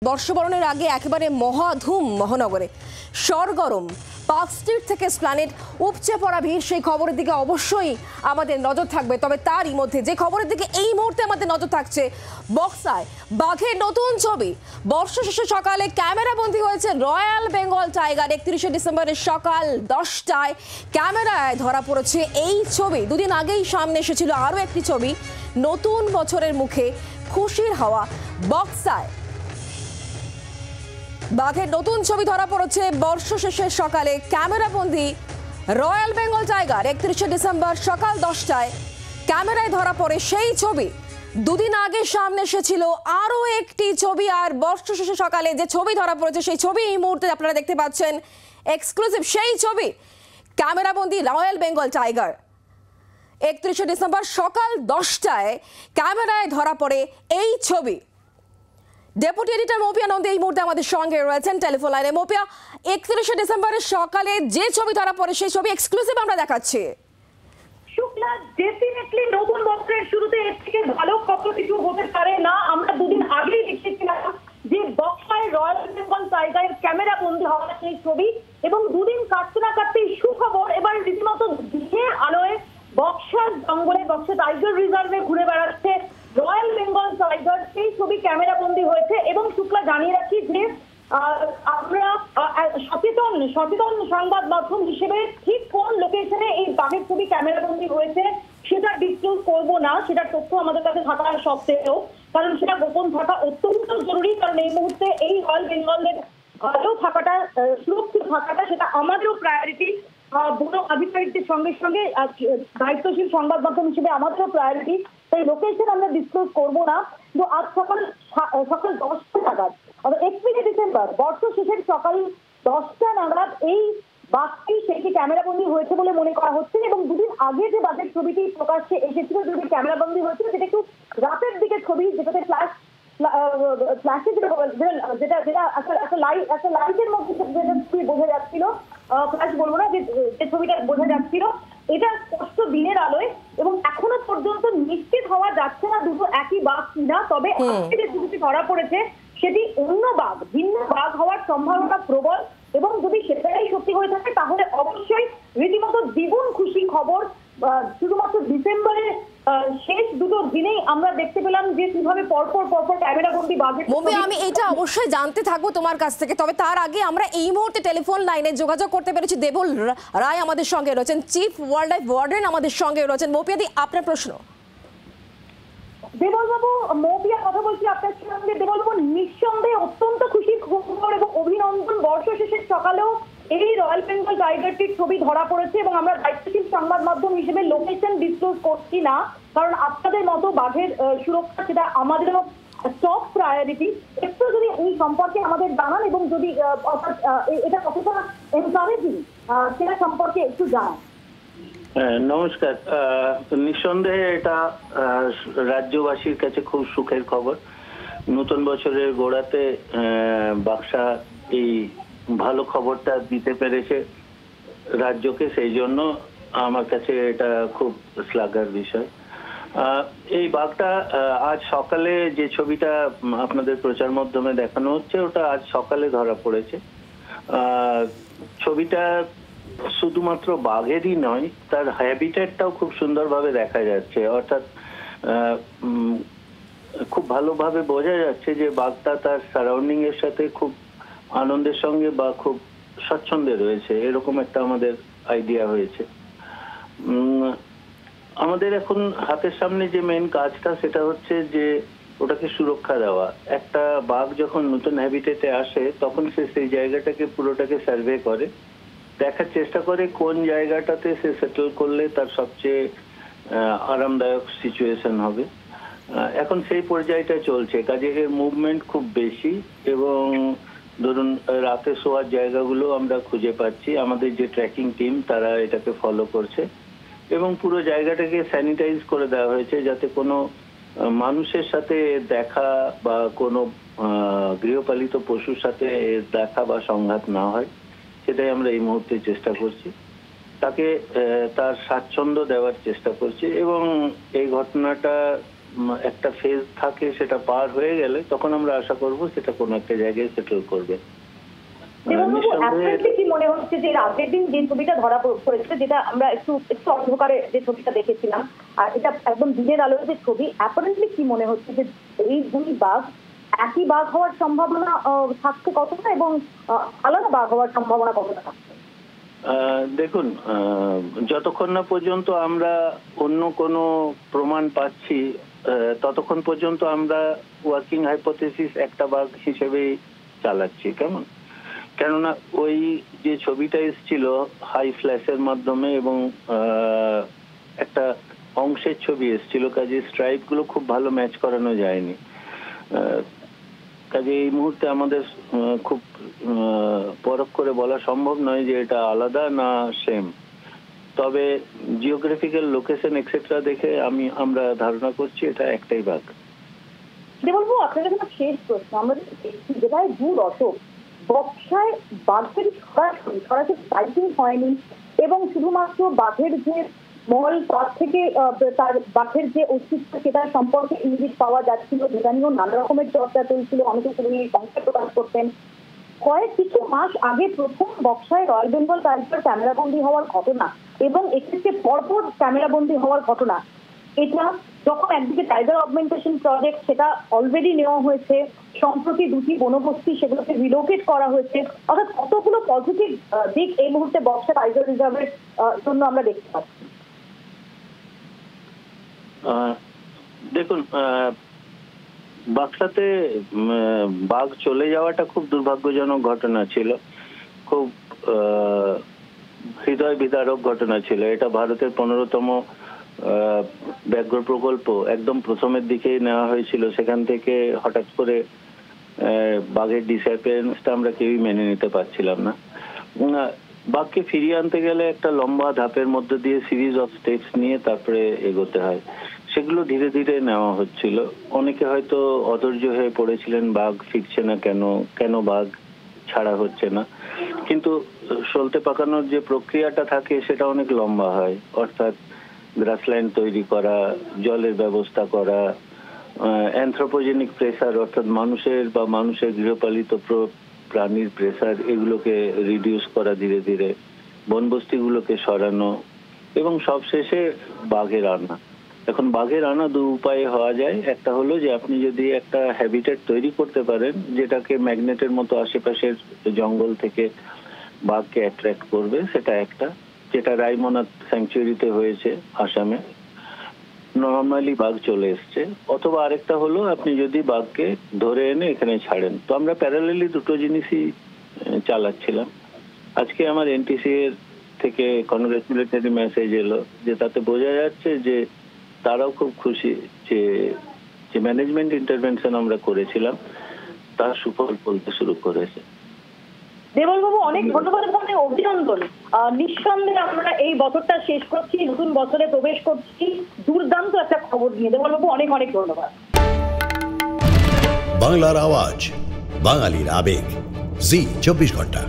বর্ষবরণের আগে একেবারে মহাধুম মহানগরে সরগরম পার্ক স্ট্রিট থেকে এসপ্ল্যানেড উপচে পড়া ভিড়। সেই খবরের দিকে অবশ্যই আমাদের নজর থাকবে, তবে তারই মধ্যে যে খবরের দিকে এই মুহূর্তে আমাদের নজর থাকছে, বক্সায় বাঘের নতুন ছবি। বর্ষ শেষে সকালে ক্যামেরাবন্দি হয়েছে রয়্যাল বেঙ্গল টাইগার। 31শে ডিসেম্বরের সকাল 10টায় ক্যামেরায় ধরা পড়েছে এই ছবি। দুদিন আগেই সামনে এসেছিল আরও একটি ছবি। নতুন বছরের মুখে খুশির হাওয়া বক্সায় বাঘের নতুন ছবি ধরা পড়েছে বর্ষ শেষের সকালে ক্যামেরাবন্দি রয়্যাল বেঙ্গল টাইগার। 31শে ডিসেম্বর সকাল 10টায় ক্যামেরায় ধরা পড়ে সেই ছবি। দুদিন আগে সামনে এসেছিল আরও একটি ছবি, আর বর্ষ শেষে সকালে যে ছবি ধরা পড়েছে সেই ছবি এই মুহূর্তে আপনারা দেখতে পাচ্ছেন, এক্সক্লুসিভ সেই ছবি। ক্যামেরাবন্দি রয়্যাল বেঙ্গল টাইগার 31শে ডিসেম্বর সকাল 10টায় ক্যামেরায় ধরা পড়ে এই ছবি। ডেপুটি এডিটর মৌপিয়া নন্দী এই মুহূর্তে আমাদের সঙ্গে রয়েছেন টেলিফোন লাইনে। মৌপিয়া, 31শে ডিসেম্বরের সকালে যে ছবি ধরা পড়ে সেই ছবি এক্সক্লুসিভ আমরা দেখাচ্ছি। শুক্লা, ডেফিনেটলি নতুন বছরের শুরুতে এর থেকে ভালো খবর কিছু হতে পারে না। আমরা দুদিন আগেই দেখেছিলাম যে বক্সায় রয়্যাল বেঙ্গল টাইগারের ক্যামেরা বন্দী হওয়া সেই ছবি, এবং দুদিন কাটতে না কাটতেই সুখবর। এবার রীতিমতো দিনের আলোয় বক্সার জঙ্গলে, বক্সা টাইগার রিজার্ভে ঘুরে বেড়াচ্ছে রয়্যাল বেঙ্গল টাইগার। সেই ছবি ক্যামেরা বন্দী হয়েছে। এবং শুক্লা, জানিয়ে রাখি যে আমরা সচেতন সংবাদ মাধ্যম হিসেবে ঠিক কোন লোকেশনে এই বাঘের ছবি ক্যামেরা বন্দী হয়েছে সেটা ডিসক্লোজ করবো না। সেটার তথ্য আমাদের কাছে থাকা সত্ত্বেও, কারণ সেটা গোপন থাকা অত্যন্ত জরুরি। কারণ এই মুহূর্তে এই রয়্যাল বেঙ্গলের ভালো থাকাটা, সুরক্ষিত থাকাটা, সেটা আমাদেরও প্রায়োরিটি। বন আধিকারিকদের সঙ্গে সঙ্গে দায়িত্বশীল সংবাদ মাধ্যম হিসেবে আমাদেরও প্রায়োরিটি। তাই লোকেশন আমরা ডিসক্লোজ করবো না। তো আজ সকাল 10টা নাগাদ, 31শে ডিসেম্বর বর্ষ শেষের সকাল 10টা নাগাদ এই বাঘটি সেটি ক্যামেরাবন্দি হয়েছে বলে মনে করা হচ্ছে। এবং দুদিন আগে যে বাঘের ছবিটি প্রকাশ্যে এসেছিল, যদি ক্যামেরাবন্দি হয়েছিল, সেটা একটু রাতের দিকে ছবি, যেটাতে ফ্ল্যাশে যেটা একটা লাইটের মধ্যে ছবি বোঝা যাচ্ছিল, ফ্ল্যাশ বলবো না, যে ছবিটা বোঝা যাচ্ছিল, এটা স্পষ্ট দিনের আলোয়। এবং এখনো পর্যন্ত নিশ্চিত হওয়া যাচ্ছে না দুটো একই বাঘ কিনা। তবে আজকে যে ছবিটি ধরা পড়েছে সেটি অন্য বাঘ, ভিন্ন বাঘ হওয়ার সম্ভাবনা প্রবল। এবং যদি সেটাই সত্যি হয়ে থাকে তাহলে অবশ্যই রীতিমতো দ্বিগুণ খুশি খবর। শুধুমাত্র ডিসেম্বরের শেষ দুটো দিনেই আমরা দেখতে পেলাম যে কিভাবে পরপর ক্যামেরাবন্দি বাঘের। আমি এটা অবশ্যই জানতে থাকবো তোমার কাছ থেকে, তবে তার আগে আমরা এই মুহূর্তে টেলিফোন লাইনে যোগাযোগ করতে পেরেছি। দেবল রায় আমাদের সঙ্গে রয়েছেন, চিফ ওয়াইল্ড লাইফ ওয়ার্ডেন আমাদের সঙ্গে রয়েছেন। মৌপিয়া দি, আপনার প্রশ্ন। দেবলবাবু, মৌপিয়া কথা বলছি আপনার সঙ্গে। দেবলবাবু, নিঃসন্দেহে অত্যন্ত খুশির খবর এবং অভিনন্দন। বর্ষ শেষের সকালেও এই রয়্যাল বেঙ্গল টাইগারটির ছবি ধরা পড়েছে, এবং আমরা দায়িত্বশীল সংবাদ মাধ্যম হিসেবে লোকেশন ডিসক্লোজ করছি না, কারণ আপনাদের মতো বাঘের সুরক্ষা সেটা আমাদেরও টপ প্রায়োরিটি। একটু যদি এই সম্পর্কে আমাদের জানান, এবং যদি এটা কতটা এনকারেজিং সেটা সম্পর্কে একটু জানান। নমস্কার। নিঃসন্দেহে এটা রাজ্যবাসীর কাছে খুব সুখের খবর। নতুন বছরের গোড়াতে বাক্সা এই ভালো খবরটা দিতে পেরেছে রাজ্যকে, সেই জন্য আমার কাছে এটা খুব শ্লাঘার বিষয়। এই বাঘটা আজ সকালে যে ছবিটা আপনাদের প্রচার মাধ্যমে দেখানো হচ্ছে, ওটা আজ সকালে ধরা পড়েছে। ছবিটা শুধুমাত্র বাঘেরই নয়, তার হ্যাবিটেটটাও খুব সুন্দরভাবে দেখা যাচ্ছে। অর্থাৎ খুব ভালোভাবে বোঝা যাচ্ছে যে বাঘটা তার সারাউন্ডিং এর সাথে খুব আনন্দের সঙ্গে বা খুব স্বচ্ছন্দে রয়েছে, এরকম একটা আমাদের আইডিয়া হয়েছে। আমাদের এখন হাতের সামনে যে মেন কাজটা, সেটা হচ্ছে যে ওটাকে সুরক্ষা দেওয়া। একটা বাঘ যখন নতুন হ্যাবিটেটে আসে তখন সে সেই জায়গাটাকে পুরোটাকে সার্ভে করে, দেখার চেষ্টা করে কোন জায়গাটাতে সে সেটেল করলে তার সবচেয়ে আরামদায়ক সিচুয়েশন হবে। এখন সেই পর্যায়টা চলছে, কাজে এর মুভমেন্ট খুব বেশি। এবং ধরুন রাতে শোয়ার জায়গাগুলো আমরা খুঁজে পাচ্ছি, আমাদের যে ট্র্যাকিং টিম তারা এটাকে ফলো করছে, এবং পুরো জায়গাটাকে স্যানিটাইজ করে দেওয়া হয়েছে যাতে কোনো মানুষের সাথে দেখা বা কোনো গৃহপালিত পশুর সাথে দেখা বা সংঘাত না হয়, সেটাই আমরা এই মুহূর্তে চেষ্টা করছি। তাকে তার স্বাচ্ছন্দ্য দেওয়ার চেষ্টা করছি। এবং এই ঘটনাটা একটা ফেজ থাকে, সেটা পার হয়ে গেলে তখন আমরা আশা করব সেটা কোনো একটা জায়গায় সেটেল করবে। দেববাবু, আপনাকে কি মনে হচ্ছে যে এর আগের দিন যে ছবিটা ধরা পড়েছে, যেটা আমরা একটু অন্ধকারে যে ছবিটা দেখেছিলাম, আর এটা একদম দিনের আলোর যে ছবি, অ্যাপারেন্টলি কি মনে হচ্ছে যে এই দুই বাঘ একই বাঘ হওয়ার সম্ভাবনা থাকছে কতটা, এবং আলাদা বাঘ হওয়ার সম্ভাবনা কতটা থাকছে? দেখুন, যতক্ষণ না পর্যন্ত আমরা অন্য কোনো প্রমাণ পাচ্ছি ততক্ষণ পর্যন্ত আমরা ওয়ার্কিং হাইপোথেসিস একটা বাঘ হিসেবেই চালাচ্ছি। কেননা ওই যে ছবিটা এসেছিল হাই ফ্ল্যাশের মাধ্যমে এবং একটা অংশের ছবি এসেছিল, কাজে স্ট্রাইপ গুলো খুব ভালো ম্যাচ করানো যায়নি। কাজে এই মুহূর্তে আমাদের খুব পরখ করে বলা সম্ভব নয় যে এটা আলাদা না সেম। তবে জিওগ্রাফিক্যাল লোকেশন এক্সেট্রা দেখে আমরা ধারণা করছি এটা একটাই বাঘ। দেববাবু, আপনার কাছে শেষ প্রশ্ন, আমরা যেটা 2 দশক বক্সায় বাঘের সরাসরি সাইটিং হয়নি, এবং শুধুমাত্র বাঘের যে মহল তার থেকে তার বাঘের যে অস্তিত্ব সেটা সম্পর্কে ইঙ্গিত পাওয়া যাচ্ছিল, যেটা নিয়েও নানা রকমের চর্চা চলছিল, অনেকে সেটা নিয়ে সংশয় প্রকাশ করতেন। কিছু মাস আগে প্রথম বক্সায় রয়্যাল বেঙ্গল টাইগার ক্যামেরাবন্দি হওয়ার ঘটনা এবং এক্ষেত্রে পরপর ক্যামেরাবন্দি হওয়ার ঘটনা, এটা যখন একদিকে টাইগার অগমেন্টেশন প্রজেক্ট সেটা অলরেডি নেওয়া হয়েছে, সম্প্রতি 2টি বনবস্তি সেগুলোকে রিলোকেট করা হয়েছে, অর্থাৎ কতগুলো পজিটিভ দিক এই মুহূর্তে বক্সা টাইগার রিজার্ভের জন্য আমরা দেখতে পাচ্ছি। দেখুন, বাক্সাতে বাঘ চলে যাওয়াটা খুব দুর্ভাগ্যজনক ঘটনা ছিল, খুব হৃদয় বিদারক ঘটনা ছিল। এটা ভারতের 15তম ব্যাঘ্র প্রকল্প, একদম প্রথমের দিকেই নেওয়া হয়েছিল। সেখান থেকে হঠাৎ করে বাঘের ডিসঅ্যাপিয়ারেন্সটা আমরা কেউই মেনে নিতে পারছিলাম না। বাঘকে ফিরিয়ে আনতে গেলে একটা লম্বা ধাপের মধ্যে দিয়ে সিরিজ অফ স্টেপস নিয়ে তারপরে এগোতে হয়, সেগুলো ধীরে ধীরে নেওয়া হচ্ছিল। অনেকে হয়তো অধৈর্য হয়ে পড়েছিলেন, বাঘ ফিরছে না কেন বাঘ ছাড়া হচ্ছে না। কিন্তু সলতে পাকানোর যে প্রক্রিয়াটা থাকে সেটা অনেক লম্বা হয়, অর্থাৎ গ্রাসল্যান্ড তৈরি করা, জলের ব্যবস্থা করা, অ্যানথ্রোপোজেনিক প্রেসার অর্থাৎ মানুষের গৃহপালিত প্রাণীর প্রেসার, এগুলোকে রিডিউস করা ধীরে ধীরে, বনবস্তিগুলোকে সরানো, এবং সবশেষে বাঘের আনা। এখন বাঘের আনা 2 উপায়ে হওয়া যায়। একটা হলো যে আপনি যদি একটা হ্যাবিটেট তৈরি করতে পারেন যেটাকে ম্যাগনেটের মতো আশেপাশের জঙ্গল থেকে বাঘকে অ্যাট্রাক্ট করবে, সেটা একটা, যেটা রায়মনা স্যাংচুয়ারিতে হয়েছে আসামে, নর্মালি বাঘ চলে এসছে। অথবা আরেকটা হলো আপনি যদি বাঘকে ধরে এনে এখানে ছাড়েন। তো আমরা প্যারালালি দুটো জিনিসই চালাচ্ছিলাম। আজকে আমার এনটিসি এর থেকে কনগ্রেচুলেটরি মেসেজ এলো, যে তাতে বোঝা যাচ্ছে যে তারাও খুব খুশি যে ম্যানেজমেন্ট ইন্টারভেনশন আমরা করেছিলাম তার সুফল ফলতে শুরু করেছে। দেবলবাবু, অনেক ধন্যবাদ, অনেক অভিনন্দন। নিঃসন্দেহে আমরা এই বছরটা শেষ করছি, নতুন বছরে প্রবেশ করছি দুর্দান্ত একটা খবর নিয়ে। দেবলবাবু, অনেক অনেক ধন্যবাদ। বাংলার আওয়াজ, বাঙালির আবেগ, জি 24 ঘন্টা।